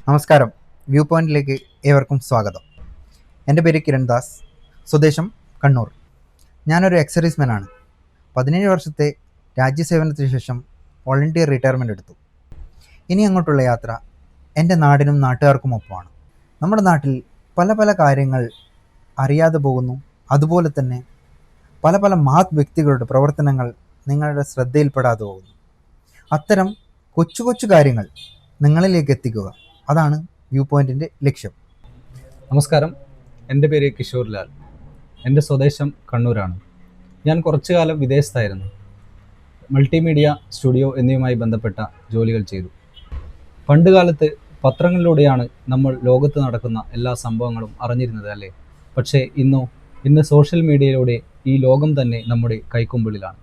നമസ്കാരം. വ്യൂ പോയിന്റിലേക്ക് ഏവർക്കും സ്വാഗതം. എൻ്റെ പേര് കിരൺ ദാസ്, സ്വദേശം കണ്ണൂർ. ഞാനൊരു എക്സർവീസ്മാനാണ്. 17 വർഷത്തെ രാജ്യസേവനത്തിന് ശേഷം വോളണ്ടിയർ റിട്ടയർമെൻ്റ് എടുത്തു. ഇനി അങ്ങോട്ടുള്ള യാത്ര എൻ്റെ നാടിനും നാട്ടുകാർക്കുമൊപ്പമാണ്. നമ്മുടെ നാട്ടിൽ പല പല കാര്യങ്ങൾ അറിയാതെ പോകുന്നു. അതുപോലെ തന്നെ പല പല മഹത് വ്യക്തികളുടെ പ്രവർത്തനങ്ങൾ നിങ്ങളുടെ ശ്രദ്ധയിൽപ്പെടാതെ പോകുന്നു. അത്തരം കൊച്ചു കൊച്ചു കാര്യങ്ങൾ നിങ്ങളിലേക്ക് എത്തിക്കുക, അതാണ് വ്യൂ പോയിന്റിൻ്റെ ലക്ഷ്യം. നമസ്കാരം, എൻ്റെ പേര് കിഷോർ ലാൽ. എൻ്റെ സ്വദേശം കണ്ണൂരാണ്. ഞാൻ കുറച്ചു കാലം വിദേശത്തായിരുന്നു. മൾട്ടിമീഡിയ സ്റ്റുഡിയോ എന്നിവയുമായി ബന്ധപ്പെട്ട ജോലികൾ ചെയ്തു. പണ്ട് കാലത്ത് പത്രങ്ങളിലൂടെയാണ് നമ്മൾ ലോകത്ത് നടക്കുന്ന എല്ലാ സംഭവങ്ങളും അറിഞ്ഞിരുന്നത്, അല്ലേ? പക്ഷേ ഇന്ന് സോഷ്യൽ മീഡിയയിലൂടെ ഈ ലോകം തന്നെ നമ്മുടെ കൈക്കുമ്പിളിലാണ്.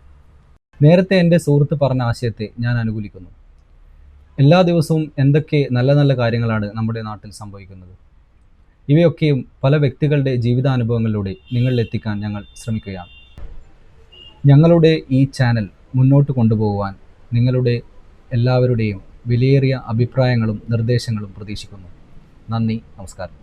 നേരത്തെ എൻ്റെ സുഹൃത്ത് പറഞ്ഞ ആശയത്തെ ഞാൻ അനുകൂലിക്കുന്നു. എല്ലാ ദിവസവും എന്തൊക്കെ നല്ല നല്ല കാര്യങ്ങളാണ് നമ്മുടെ നാട്ടിൽ സംഭവിക്കുന്നത്. ഇവയൊക്കെയും പല വ്യക്തികളുടെ ജീവിതാനുഭവങ്ങളിലൂടെ നിങ്ങളിലെത്തിക്കാൻ ഞങ്ങൾ ശ്രമിക്കുകയാണ്. ഞങ്ങളുടെ ഈ ചാനൽ മുന്നോട്ട് കൊണ്ടുപോകുവാൻ നിങ്ങളുടെ എല്ലാവരുടെയും വിലയേറിയ അഭിപ്രായങ്ങളും നിർദ്ദേശങ്ങളും പ്രതീക്ഷിക്കുന്നു. നന്ദി, നമസ്കാരം.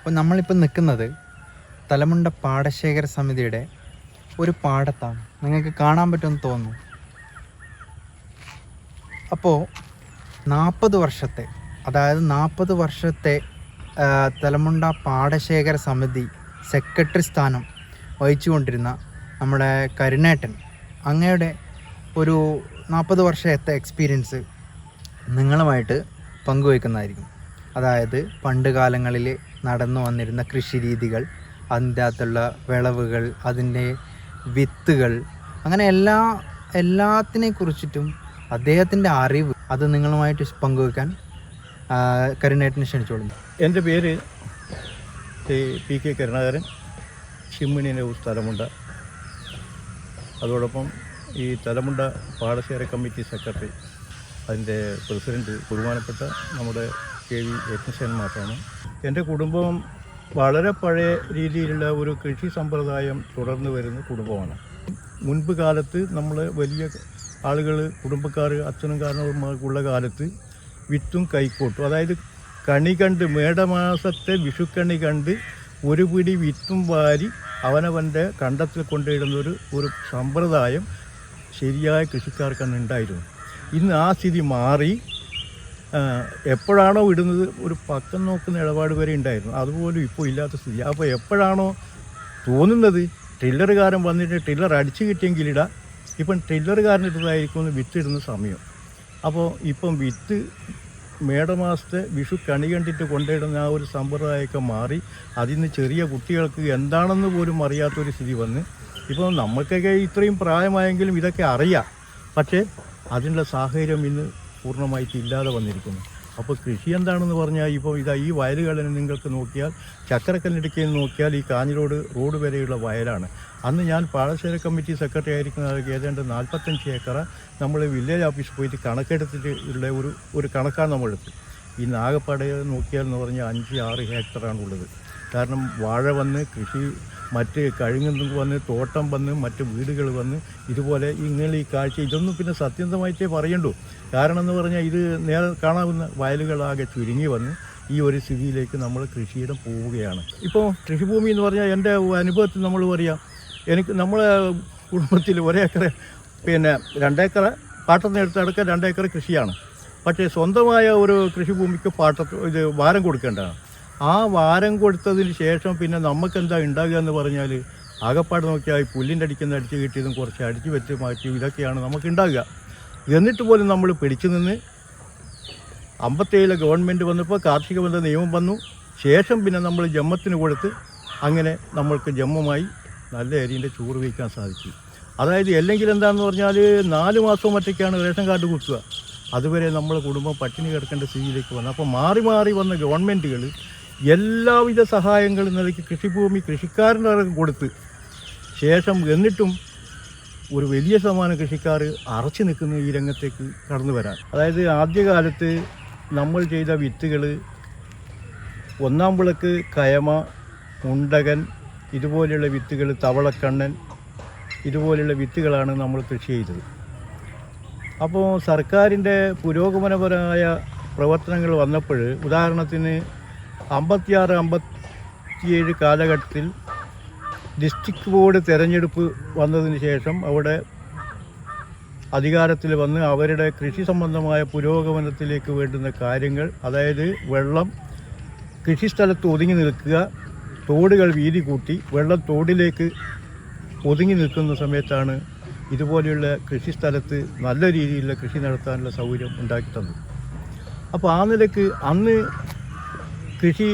അപ്പോൾ നമ്മളിപ്പോൾ നിൽക്കുന്നത് തലമുണ്ട പാടശേഖര സമിതിയുടെ ഒരു പാടത്താണ്. നിങ്ങൾക്ക് കാണാൻ പറ്റുമെന്ന് തോന്നുന്നു. അപ്പോൾ 40 വർഷത്തെ തലമുണ്ട പാടശേഖര സമിതി സെക്രട്ടറി സ്ഥാനം വഹിച്ചുകൊണ്ടിരുന്ന നമ്മുടെ കരുണേട്ടൻ അങ്ങയുടെ ഒരു 40 വർഷത്തെ എക്സ്പീരിയൻസ് നിങ്ങളുമായിട്ട് പങ്കുവയ്ക്കുന്നതായിരിക്കും. അതായത് പണ്ട് കാലങ്ങളിൽ നടന്നു വന്നിരുന്ന കൃഷി രീതികൾ, അതിൻ്റെ അകത്തുള്ള വിളവുകൾ, അതിൻ്റെ വിത്തുകൾ, അങ്ങനെ എല്ലാത്തിനെ കുറിച്ചിട്ടും അദ്ദേഹത്തിൻ്റെ അറിവ് അത് നിങ്ങളുമായിട്ട് പങ്കുവെക്കാൻ കരുണേട്ടനെ ക്ഷണിച്ചോളുന്നു. എൻ്റെ പേര് പി കെ കരുണാകരൻ, ചിമ്മിണിയുടെ സ്ഥലമുണ്ട. അതോടൊപ്പം ഈ തലമുണ്ട പാടശേഖര കമ്മിറ്റി സെക്രട്ടറി, അതിൻ്റെ പ്രസിഡൻറ്റ് ബഹുമാനപ്പെട്ട നമ്മുടെ കെ വി യജ്ഞസേൻ മാഷാണ്. എൻ്റെ കുടുംബം വളരെ പഴയ രീതിയിലുള്ള ഒരു കൃഷി സമ്പ്രദായം തുടർന്ന് വരുന്ന കുടുംബമാണ്. മുൻപ് കാലത്ത് നമ്മൾ വലിയ ആളുകൾ, കുടുംബക്കാർ, അച്ഛനും കാരണവന്മാർക്കുള്ള കാലത്ത് വിത്തും കൈക്കോട്ടും, അതായത് കണി കണ്ട് മേടമാസത്തെ വിഷുക്കണി കണ്ട് ഒരു പിടി വിത്തും വാരി അവനവൻ്റെ കണ്ടത്തിൽ കൊണ്ടിടുന്നൊരു സമ്പ്രദായം ശരിയായ കൃഷിക്കാർക്കന്ന് ഉണ്ടായിരുന്നു. ഇന്ന് ആ സ്ഥിതി മാറി എപ്പോഴാണോ ഇടുന്നത് ഒരു പക്കം നോക്കുന്ന ഇടപാട് വരെ ഉണ്ടായിരുന്നു. അതുപോലും ഇപ്പോൾ ഇല്ലാത്ത സ്ഥിതി. അപ്പോൾ എപ്പോഴാണോ തോന്നുന്നത് ടില്ലറുകാരൻ വന്നിട്ട് ടില്ലർ അടിച്ചു കിട്ടിയെങ്കിൽ ഇടാം, ഇപ്പം ടില്ലറുകാരനിട്ടതായിരിക്കും വിത്തിടുന്ന സമയം. അപ്പോൾ ഇപ്പം വിത്ത് മേടമാസത്തെ വിഷു കണി കണ്ടിട്ട് കൊണ്ടിടുന്ന ആ ഒരു സമ്പ്രദായമൊക്കെ മാറി അതിന് ചെറിയ കുട്ടികൾക്ക് എന്താണെന്ന് പോലും അറിയാത്തൊരു സ്ഥിതി വന്ന് ഇപ്പോൾ നമുക്കൊക്കെ ഇത്രയും പ്രായമായെങ്കിലും ഇതൊക്കെ അറിയാം. പക്ഷേ അതിനുള്ള സാഹചര്യം ഇന്ന് പൂർണ്ണമായിട്ട് ഇല്ലാതെ വന്നിരിക്കുന്നു. അപ്പോൾ കൃഷി എന്താണെന്ന് പറഞ്ഞാൽ ഇപ്പോൾ ഈ വയലുകളിൽ നിങ്ങൾക്ക് നോക്കിയാൽ, ചക്കരക്കല്ലിടുക്കയിൽ നോക്കിയാൽ ഈ കാഞ്ഞിരോട് റോഡ് വരെയുള്ള വയലാണ്. അന്ന് ഞാൻ പാടശേഖര കമ്മിറ്റി സെക്രട്ടറി ആയിരിക്കുന്ന ഏതാണ്ട് 45 ഏക്കർ നമ്മൾ വില്ലേജ് ഓഫീസിൽ പോയിട്ട് കണക്കെടുത്തിട്ട് ഉള്ള ഒരു കണക്കാണ് നമ്മളെടുത്ത്. ഈ നാഗപ്പാട നോക്കിയാൽ എന്ന് പറഞ്ഞാൽ 5-6 ഹെക്ടറാണ് ഉള്ളത്. കാരണം വാഴ വന്ന്, കൃഷി മറ്റ് കഴുങ്ങുന്നു വന്ന്, തോട്ടം വന്ന്, മറ്റ് വീടുകൾ വന്ന്, ഇതുപോലെ ഇങ്ങനെ ഈ കാഴ്ച ഇതൊന്നും പിന്നെ സത്യസന്ധമായിട്ടേ പറയണ്ടു. കാരണം എന്ന് പറഞ്ഞാൽ ഇത് കാണാവുന്ന വയലുകളാകെ ചുരുങ്ങി വന്ന് ഈ ഒരു സ്ഥിതിയിലേക്ക് നമ്മൾ കൃഷിയിടം പോവുകയാണ്. ഇപ്പോൾ കൃഷിഭൂമി എന്ന് പറഞ്ഞാൽ എൻ്റെ അനുഭവത്തിൽ നമ്മൾ പറയാം, നമ്മളെ കുടുംബത്തിൽ 1 ഏക്കർ 2 ഏക്കർ പാട്ടത്തിനെടുത്തടക്കം 2 ഏക്കർ കൃഷിയാണ്. പക്ഷേ സ്വന്തമായ ഒരു കൃഷിഭൂമിക്ക് വാരം കൊടുക്കേണ്ടതാണ്. ആ വാരം കൊടുത്തതിന് ശേഷം പിന്നെ നമുക്കെന്താ ഉണ്ടാകുക എന്ന് പറഞ്ഞാൽ ആകപ്പാട് നോക്കിയാൽ പുല്ലിൻ്റെ അടിച്ച് കിട്ടിയതും കുറച്ച് അടിച്ച് വെച്ച് മാറ്റി ഇതൊക്കെയാണ് നമുക്ക് ഉണ്ടാകുക. എന്നിട്ട് പോലും നമ്മൾ പിടിച്ചു നിന്ന് 57 ഗവൺമെൻറ് വന്നപ്പോൾ കാർഷിക ബന്ധ നിയമം വന്നു. ശേഷം പിന്നെ നമ്മൾ ജമ്മത്തിന് കൊടുത്ത് അങ്ങനെ നമ്മൾക്ക് ജമ്മുമായി നല്ല അരിൻ്റെ ചോറ് വയ്ക്കാൻ സാധിച്ചു. അതായത് അല്ലെങ്കിൽ എന്താണെന്ന് പറഞ്ഞാൽ 4 മാസവും മറ്റൊക്കെയാണ് റേഷൻ കാർഡ് കൊടുക്കുക. അതുവരെ നമ്മളെ കുടുംബം പട്ടിണി കിടക്കേണ്ട സ്ഥിതിയിലേക്ക് വന്നു. അപ്പോൾ മാറി മാറി വന്ന ഗവൺമെൻറ്റുകൾ എല്ലാവിധ സഹായങ്ങളും നൽകി കൃഷിഭൂമി കൃഷിക്കാരൻ്റെ കൊടുത്ത് ശേഷം എന്നിട്ടും ഒരു വലിയ ശതമാനം കൃഷിക്കാർ അറച്ചു നിൽക്കുന്ന ഈ രംഗത്തേക്ക് കടന്നു വരാൻ. അതായത് ആദ്യകാലത്ത് നമ്മൾ ചെയ്ത വിത്തുകൾ ഒന്നാം വിളക്ക് കയമ, മുണ്ടകൻ ഇതുപോലെയുള്ള വിത്തുകൾ, തവളക്കണ്ണൻ ഇതുപോലെയുള്ള വിത്തുകളാണ് നമ്മൾ കൃഷി ചെയ്തത്. അപ്പോൾ സർക്കാരിൻ്റെ പുരോഗമനപരമായ പ്രവർത്തനങ്ങൾ വന്നപ്പോൾ, ഉദാഹരണത്തിന് 56-57 കാലഘട്ടത്തിൽ ഡിസ്ട്രിക്ട് ബോർഡ് തിരഞ്ഞെടുപ്പ് വന്നതിന് ശേഷം അവിടെ അധികാരത്തിൽ വന്ന് അവരുടെ കൃഷി സംബന്ധമായ പുരോഗമനത്തിലേക്ക് വേണ്ടുന്ന കാര്യങ്ങൾ, അതായത് വെള്ളം കൃഷിസ്ഥലത്ത് ഒതുങ്ങി നിൽക്കുക, തോടുകൾ വീതി കൂട്ടി വെള്ളം തോടിലേക്ക് ഒതുങ്ങി നിൽക്കുന്ന സമയത്താണ് ഇതുപോലെയുള്ള കൃഷിസ്ഥലത്ത് നല്ല രീതിയിലുള്ള കൃഷി നടത്താനുള്ള സൗകര്യം ഉണ്ടാക്കി തന്നത്. അപ്പോൾ ആ നിലയ്ക്ക് അന്ന് കൃഷി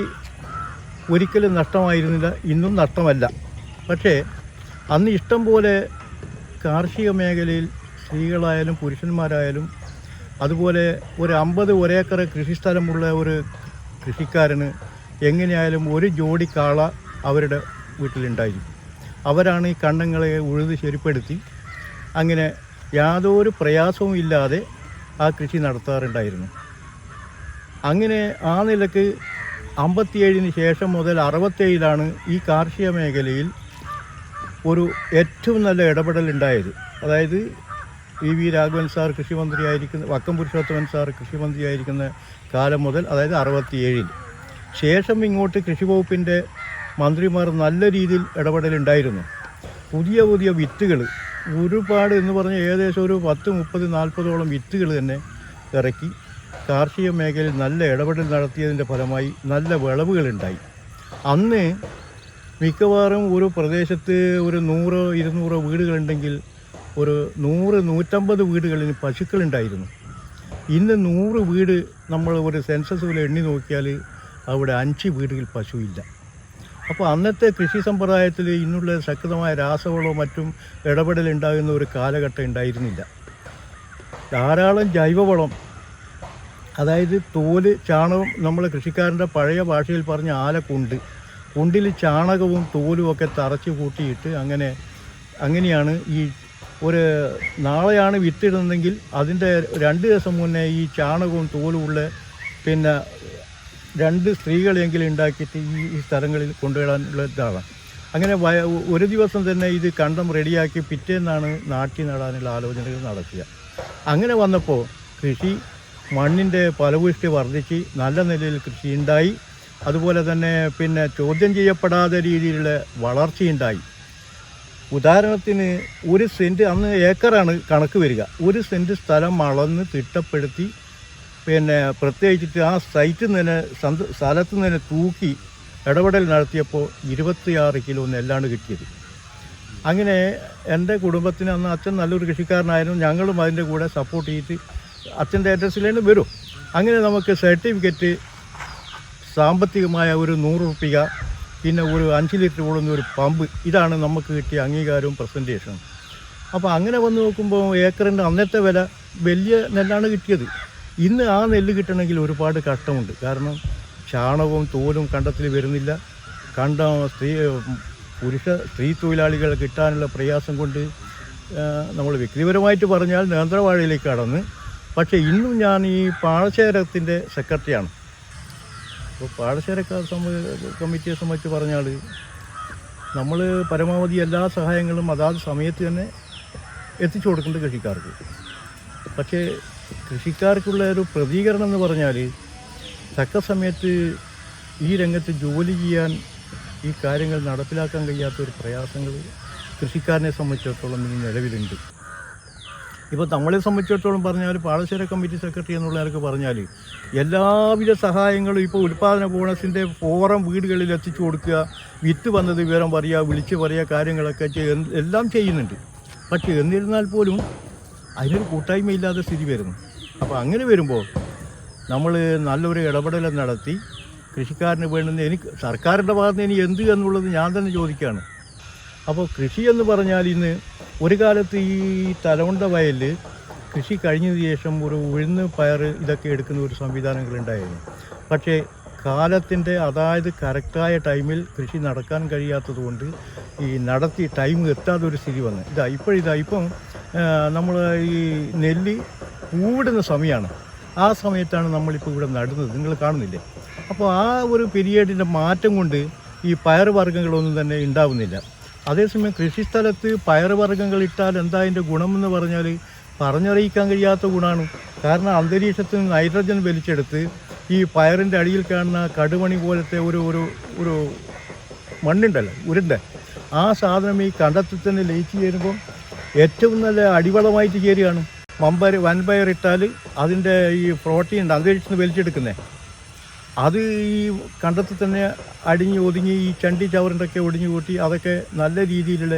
ഒരിക്കലും നഷ്ടമായിരുന്നില്ല, ഇന്നും നഷ്ടമല്ല. പക്ഷേ അന്ന് ഇഷ്ടം പോലെ കാർഷിക മേഖലയിൽ സ്ത്രീകളായാലും പുരുഷന്മാരായാലും അതുപോലെ ഒരു 50 ഒരേക്കർ കൃഷിസ്ഥലമുള്ള ഒരു കൃഷിക്കാരന് എങ്ങനെയായാലും ഒരു ജോഡി കാള അവരുടെ വീട്ടിലുണ്ടായിരിക്കും. അവരാണ് ഈ കണ്ടങ്ങളെ ഉഴുത് ശരിപ്പെടുത്തി അങ്ങനെ യാതൊരു പ്രയാസവും ഇല്ലാതെ ആ കൃഷി നടത്താറുണ്ടായിരുന്നു. അങ്ങനെ ആ നിലക്ക് 57 ശേഷം മുതൽ 67 ഈ കാർഷിക മേഖലയിൽ ഒരു ഏറ്റവും നല്ല ഇടപെടൽ ഉണ്ടായത്. അതായത് വി രാഘവൻ സാർ കൃഷിമന്ത്രിയായിരിക്കുന്ന, വക്കം പുരുഷോത്തമൻ സാർ കൃഷിമന്ത്രിയായിരിക്കുന്ന കാലം മുതൽ, അതായത് 67 ശേഷം ഇങ്ങോട്ട് കൃഷി വകുപ്പിൻ്റെ മന്ത്രിമാർ നല്ല രീതിയിൽ ഇടപെടലുണ്ടായിരുന്നു. പുതിയ പുതിയ വിത്തുകൾ ഒരുപാട് എന്ന് പറഞ്ഞാൽ ഏകദേശം ഒരു 10, 30, 40ഓളം വിത്തുകൾ തന്നെ ഇറക്കി കാർഷിക മേഖലയിൽ നല്ല ഇടപെടൽ നടത്തിയതിൻ്റെ ഫലമായി നല്ല വിളവുകളുണ്ടായി. അന്ന് മിക്കവാറും ഒരു പ്രദേശത്ത് ഒരു 100-200 വീടുകളുണ്ടെങ്കിൽ ഒരു 100-150 വീടുകളിൽ പശുക്കളുണ്ടായിരുന്നു. ഇന്ന് 100 വീട് നമ്മൾ ഒരു സെൻസസ് പോലെ എണ്ണി നോക്കിയാൽ അവിടെ 5 വീടുകളിൽ പശുവില്ല. അപ്പോൾ അന്നത്തെ കൃഷി സമ്പ്രദായത്തിൽ ഇന്നുള്ള ശക്തമായ രാസവളവും മറ്റും ഇടപെടലുണ്ടാകുന്ന ഒരു കാലഘട്ടം ഉണ്ടായിരുന്നില്ല. ധാരാളം ജൈവവളം, അതായത് തോല്, ചാണകം, നമ്മൾ കൃഷിക്കാരൻ്റെ പഴയ ഭാഷയിൽ പറഞ്ഞ കുണ്ടിൽ ചാണകവും തോലും ഒക്കെ തറച്ച് കൂട്ടിയിട്ട് അങ്ങനെയാണ് ഈ ഒരു നാളെയാണ് വിത്തിടുന്നതെങ്കിൽ അതിൻ്റെ 2 ദിവസം മുന്നേ ഈ ചാണകവും തോലുമുള്ള പിന്നെ 2 സ്ത്രീകളെങ്കിലും ഉണ്ടാക്കിയിട്ട് ഈ സ്ഥലങ്ങളിൽ കൊണ്ടുവരാനുള്ള ഇതാണ്. അങ്ങനെ ഒരു ദിവസം തന്നെ ഇത് കണ്ടം റെഡിയാക്കി പിറ്റേന്നാണ് നാട്ടി നടാനുള്ള ആലോചനകൾ നടക്കുക. അങ്ങനെ വന്നപ്പോൾ കൃഷി മണ്ണിൻ്റെ ഫലപുഷ്ടി വർദ്ധിച്ച് നല്ല നിലയിൽ കൃഷി ഉണ്ടായി. അതുപോലെ തന്നെ പിന്നെ ചോദ്യം ചെയ്യപ്പെടാത്ത രീതിയിലുള്ള വളർച്ചയുണ്ടായി. ഉദാഹരണത്തിന് 1 സെൻറ്റ്, അന്ന് ഏക്കറാണ് കണക്ക് വരിക, 1 സെൻറ്റ് സ്ഥലം അളന്ന് തിട്ടപ്പെടുത്തി പിന്നെ പ്രത്യേകിച്ചിട്ട് ആ സൈറ്റിൽ നിന്ന് സ്ഥലത്ത് നിന്ന് തൂക്കി ഇടപെടൽ നടത്തിയപ്പോൾ 26 കിലോ നെല്ലാണ് കിട്ടിയത്. അങ്ങനെ എൻ്റെ കുടുംബത്തിന് അന്ന് അച്ഛൻ നല്ലൊരു കൃഷിക്കാരനായിരുന്നു, ഞങ്ങളും അതിൻ്റെ കൂടെ സപ്പോർട്ട് ചെയ്തിട്ട് അച്ഛൻ്റെ അഡ്രസ്സിലേക്ക് വരും. അങ്ങനെ നമുക്ക് സർട്ടിഫിക്കറ്റ്, സാമ്പത്തികമായ ഒരു 100 രൂപ, പിന്നെ ഒരു 5 ലിറ്റർ ഓടുന്ന ഒരു പമ്പ്, ഇതാണ് നമുക്ക് കിട്ടിയ അംഗീകാരവും പ്രസൻറ്റേഷനും. അപ്പോൾ അങ്ങനെ വന്ന് നോക്കുമ്പോൾ ഏക്കറിൻ്റെ അന്നത്തെ വില വലിയ നെല്ലാണ് കിട്ടിയത്. ഇന്ന് ആ നെല്ല് കിട്ടണമെങ്കിൽ ഒരുപാട് കഷ്ടമുണ്ട്. കാരണം ചാണകവും തോലും കണ്ടത്തിൽ വരുന്നില്ല. കണ്ടം സ്ത്രീ തൊഴിലാളികൾ കിട്ടാനുള്ള പ്രയാസം കൊണ്ട് നമ്മൾ വ്യക്തിപരമായിട്ട് പറഞ്ഞാൽ നേന്ത്രവാഴയിലേക്ക് കടന്ന്. പക്ഷേ ഇന്നും ഞാൻ ഈ പാടശേഖരത്തിൻ്റെ സെക്രട്ടറിയാണ്. അപ്പോൾ പാടശേഖരക്കാർ കമ്മിറ്റിയെ സംബന്ധിച്ച് പറഞ്ഞാൽ നമ്മൾ പരമാവധി എല്ലാ സഹായങ്ങളും അതാത് സമയത്ത് തന്നെ എത്തിച്ചു കൊടുക്കേണ്ട കൃഷിക്കാർക്ക്. പക്ഷേ കൃഷിക്കാർക്കുള്ള ഒരു പ്രതികരണം എന്ന് പറഞ്ഞാൽ തക്ക സമയത്ത് ഈ രംഗത്ത് ജോലി ചെയ്യാൻ, ഈ കാര്യങ്ങൾ നടപ്പിലാക്കാൻ കഴിയാത്തൊരു പ്രയാസങ്ങൾ കൃഷിക്കാരനെ സംബന്ധിച്ചിടത്തോളം ഇനി നിലവിലുണ്ട്. ഇപ്പോൾ നമ്മളെ സംബന്ധിച്ചിടത്തോളം പറഞ്ഞാൽ പാടശേഖര കമ്മിറ്റി സെക്രട്ടറി എന്നുള്ള നിലക്ക് പറഞ്ഞാൽ എല്ലാവിധ സഹായങ്ങളും ഇപ്പോൾ ഉൽപ്പാദന ബോണസിൻ്റെ ഫോറം വീടുകളിൽ എത്തിച്ചു കൊടുക്കുക, വിത്ത് വന്നത് വിവരം പറയുക, വിളിച്ച് പറയുക, കാര്യങ്ങളൊക്കെ എല്ലാം ചെയ്യുന്നുണ്ട്. പക്ഷേ എന്നിരുന്നാൽ പോലും അതിനൊരു കൂട്ടായ്മയില്ലാത്ത സ്ഥിതി വരുന്നു. അപ്പോൾ അങ്ങനെ വരുമ്പോൾ നമ്മൾ നല്ലൊരു ഇടപെടൽ നടത്തി കൃഷിക്കാരന് വേണ്ടുന്ന സർക്കാരിൻ്റെ ഭാഗത്ത് ഇനി എന്ത് എന്നുള്ളത് ഞാൻ തന്നെ ചോദിക്കുകയാണ്. അപ്പോൾ കൃഷി എന്ന് പറഞ്ഞാൽ ഇന്ന് ഒരു കാലത്ത് ഈ തലമുണ്ട വയലിൽ കൃഷി കഴിഞ്ഞതിന് ശേഷം ഒരു ഉഴുന്ന്, പയർ ഇതൊക്കെ എടുക്കുന്ന ഒരു സംവിധാനങ്ങളുണ്ടായിരുന്നു. പക്ഷേ കാലത്തിൻ്റെ അതായത് കറക്റ്റായ ടൈമിൽ കൃഷി നടക്കാൻ കഴിയാത്തത് കൊണ്ട് ഈ നടത്തി ടൈം എത്താതെ ഒരു സ്ഥിതി വന്ന് ഇപ്പം നമ്മൾ ഈ നെല്ല് പൂവിടുന്ന സമയമാണ്. ആ സമയത്താണ് നമ്മളിപ്പോൾ ഇവിടെ നടുന്നത്, നിങ്ങൾ കാണുന്നില്ലേ? അപ്പോൾ ആ ഒരു പീരിയഡിൻ്റെ മാറ്റം കൊണ്ട് ഈ പയറുവർഗ്ഗങ്ങളൊന്നും തന്നെ ഉണ്ടാവുന്നില്ല. അതേസമയം കൃഷിസ്ഥലത്ത് പയറുവർഗ്ഗങ്ങൾ ഇട്ടാൽ എന്താ അതിൻ്റെ ഗുണമെന്ന് പറഞ്ഞാൽ പറഞ്ഞറിയിക്കാൻ കഴിയാത്ത ഗുണമാണ്. കാരണം അന്തരീക്ഷത്തിൽ നിന്ന് നൈട്രജൻ വലിച്ചെടുത്ത് ഈ പയറിൻ്റെ അടിയിൽ കാണുന്ന കടുമണി പോലത്തെ ഒരു മണ്ണുണ്ടല്ലോ, ഉരുണ്ട, ആ സാധനം ഈ കണ്ടത്തിൽ തന്നെ ലയിച്ച് ചേരുമ്പം ഏറ്റവും നല്ല അടിവളമായിട്ട് ചേരുകയാണ്. വൻപയറിട്ടാൽ അതിൻ്റെ ഈ പ്രോട്ടീൻ ഉണ്ട് അന്തരീക്ഷത്തിൽ നിന്ന് വലിച്ചെടുക്കുന്നത്, അത് ഈ കണ്ടത്തിൽ തന്നെ അടിഞ്ഞ് ഒതുങ്ങി ഈ ചണ്ടി ചവറിൻ്റെയൊക്കെ ഒടിഞ്ഞു കൂട്ടി അതൊക്കെ നല്ല രീതിയിലുള്ള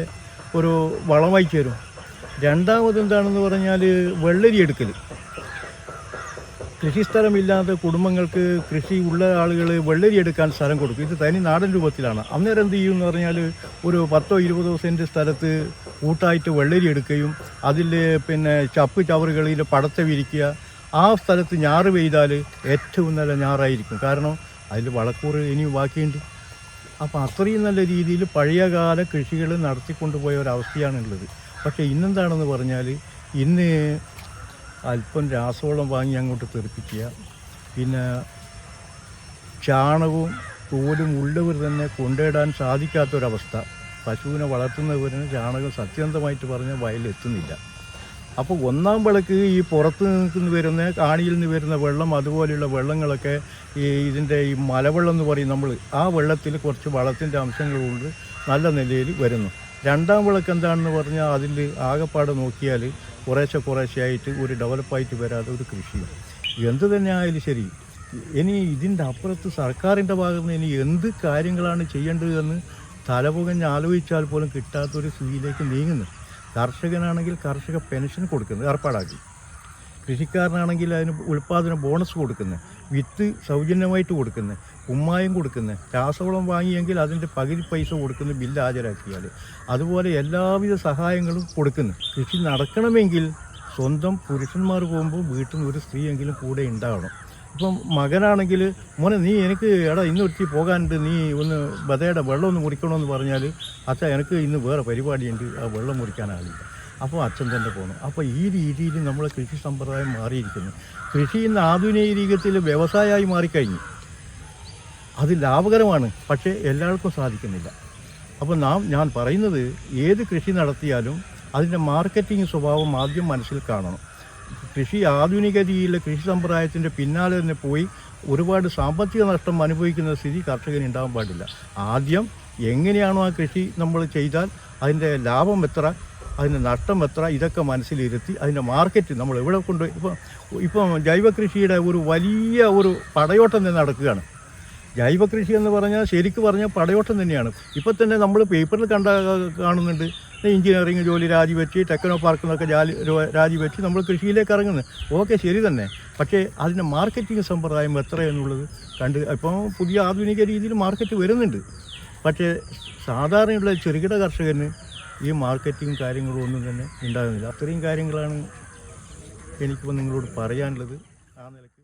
ഒരു വളമായി ചേരും. രണ്ടാമത് എന്താണെന്ന് പറഞ്ഞാൽ വെള്ളരി എടുക്കൽ. കൃഷിസ്ഥലമില്ലാത്ത കുടുംബങ്ങൾക്ക് കൃഷി ഉള്ള ആളുകൾ വെള്ളരി എടുക്കാൻ സ്ഥലം കൊടുക്കും. ഇത് തനി നാടൻ രൂപത്തിലാണ്. അന്നേരം എന്ത് ചെയ്യുമെന്ന് പറഞ്ഞാൽ ഒരു 10-20 സെൻറ്റ് സ്ഥലത്ത് കൂട്ടായിട്ട് വെള്ളരി എടുക്കുകയും അതിൽ പിന്നെ ചപ്പ് ചവറുകളിൽ പടത്തെ വിരിക്കുക. ആ സ്ഥലത്ത് ഞാറ് പെയ്താൽ ഏറ്റവും നല്ല ഞാറായിരിക്കും. കാരണം അതിൽ വളക്കൂറ് ഇനിയും ബാക്കിയുണ്ട്. അപ്പോൾ അത്രയും നല്ല രീതിയിൽ പഴയകാല കൃഷികൾ നടത്തിക്കൊണ്ടുപോയ ഒരവസ്ഥയാണുള്ളത്. പക്ഷേ ഇന്നെന്താണെന്ന് പറഞ്ഞാൽ ഇന്ന് അല്പം രാസവളം വാങ്ങി അങ്ങോട്ട് തെറിപ്പിക്കുക, പിന്നെ ചാണകവും തോലും ഉള്ളവർ തന്നെ കൊണ്ടിടാൻ സാധിക്കാത്തൊരവസ്ഥ. പശുവിനെ വളർത്തുന്നവരിന് ചാണകം സത്യന്തമായിട്ട് പറഞ്ഞാൽ വയലിലെത്തുന്നില്ല. അപ്പോൾ ഒന്നാം വിളക്ക് ഈ പുറത്ത് നിന്ന് വരുന്ന കാണിയിൽ നിന്ന് വരുന്ന വെള്ളം, അതുപോലെയുള്ള വെള്ളങ്ങളൊക്കെ ഇതിൻ്റെ ഈ മലവെള്ളം എന്ന് പറയും നമ്മൾ, ആ വെള്ളത്തിൽ കുറച്ച് വളത്തിൻ്റെ അംശങ്ങളുണ്ട് നല്ല നിലയിൽ വരുന്നു. രണ്ടാം വിളക്ക് എന്താണെന്ന് പറഞ്ഞാൽ അതിൽ ആകെപ്പാടെ നോക്കിയാൽ കുറേശ്ശെയായിട്ട് ഒരു ഡെവലപ്പായിട്ട് വരാതെ ഒരു കൃഷിയും. എന്ത് തന്നെ ആയാലും ശരി, ഇനി ഇതിൻ്റെ അപ്പുറത്ത് സർക്കാരിൻ്റെ ഭാഗത്ത് നിന്ന് ഇനി എന്ത് കാര്യങ്ങളാണ് ചെയ്യേണ്ടതെന്ന് തലപുകഞ്ഞ് ആലോചിച്ചാൽ പോലും കിട്ടാത്തൊരു സ്ഥിതിയിലേക്ക് നീങ്ങുന്നു. കർഷകനാണെങ്കിൽ കർഷക പെൻഷൻ കൊടുക്കുന്നത് ഏർപ്പാടാക്കി, കൃഷിക്കാരനാണെങ്കിൽ അതിന് ഉൽപ്പാദന ബോണസ് കൊടുക്കുന്നത്, വിത്ത് സൗജന്യമായിട്ട് കൊടുക്കുന്നത്, കുമ്മായം കൊടുക്കുന്നത്, രാസവളം വാങ്ങിയെങ്കിൽ അതിൻ്റെ പകുതി പൈസ കൊടുക്കുന്ന ബില്ല് ഹാജരാക്കിയാൽ, അതുപോലെ എല്ലാവിധ സഹായങ്ങളും കൊടുക്കുന്നു. കൃഷി നടക്കണമെങ്കിൽ സ്വന്തം പുരുഷന്മാർ പോകുമ്പോൾ വീട്ടിൽ നിന്ന് ഒരു സ്ത്രീയെങ്കിലും കൂടെ ഉണ്ടാവണം. ഇപ്പം മകനാണെങ്കിൽ മോനെ നീ എനിക്ക് ഇന്ന് ഒരുത്തി പോകാനുണ്ട്, നീ ഒന്ന് ബതയുടെ വെള്ളം ഒന്ന് മുറിക്കണമെന്ന് പറഞ്ഞാൽ അച്ഛാ എനിക്ക് ഇന്ന് വേറെ പരിപാടിയുണ്ട്, ആ വെള്ളം മുറിക്കാനാവില്ല. അപ്പോൾ അച്ഛൻ തന്നെ പോകണം. അപ്പോൾ ഈ രീതിയിൽ നമ്മളെ കൃഷി സമ്പ്രദായം മാറിയിരിക്കുന്നു. കൃഷി ഇന്ന് ആധുനിക വ്യവസായമായി മാറിക്കഴിഞ്ഞു. അത് ലാഭകരമാണ്, പക്ഷേ എല്ലാവർക്കും സാധിക്കുന്നില്ല. അപ്പോൾ ഞാൻ പറയുന്നത് ഏത് കൃഷി നടത്തിയാലും അതിൻ്റെ മാർക്കറ്റിംഗ് സ്വഭാവം ആദ്യം മനസ്സിൽ കാണണം. കൃഷി ആധുനിക രീതിയിലെ കൃഷി സമ്പ്രദായത്തിൻ്റെ പിന്നാലെ തന്നെ പോയി ഒരുപാട് സാമ്പത്തിക നഷ്ടം അനുഭവിക്കുന്ന സ്ഥിതി കർഷകന് ഉണ്ടാകാൻ പാടില്ല. ആദ്യം എങ്ങനെയാണോ ആ കൃഷി നമ്മൾ ചെയ്താൽ അതിൻ്റെ ലാഭം എത്ര, അതിൻ്റെ നഷ്ടം എത്ര, ഇതൊക്കെ മനസ്സിലിരുത്തി അതിൻ്റെ മാർക്കറ്റ് നമ്മൾ എവിടെ കൊണ്ടുപോയി. ഇപ്പം ജൈവകൃഷിയുടെ ഒരു വലിയ ഒരു പടയോട്ടം തന്നെ നടക്കുകയാണ്. ജൈവകൃഷി എന്ന് പറഞ്ഞാൽ ശരിക്കും പറഞ്ഞാൽ പടയോട്ടം തന്നെയാണ്. ഇപ്പം തന്നെ നമ്മൾ പേപ്പറിൽ കാണുന്നുണ്ട്, എഞ്ചിനീയറിംഗ് ജോലി രാജിവെച്ച് ടെക്നോ പാർക്കിൽ നിന്നൊക്കെ രാജിവെച്ച് നമ്മൾ കൃഷിയിലേക്ക് ഇറങ്ങുന്നത്. ഓക്കെ, ശരി തന്നെ. പക്ഷേ അതിൻ്റെ മാർക്കറ്റിംഗ് സമ്പ്രദായം എത്ര എന്നുള്ളത് ഇപ്പോൾ പുതിയ ആധുനിക രീതിയിൽ മാർക്കറ്റ് വരുന്നുണ്ട്. പക്ഷേ സാധാരണയുള്ള ചെറുകിട കർഷകന് ഈ മാർക്കറ്റിംഗ് കാര്യങ്ങളും ഒന്നും തന്നെ ഉണ്ടാകുന്നില്ല. അത്രയും കാര്യങ്ങളാണ് എനിക്കിപ്പോൾ നിങ്ങളോട് പറയാനുള്ളത്. ആ നിലയ്ക്ക്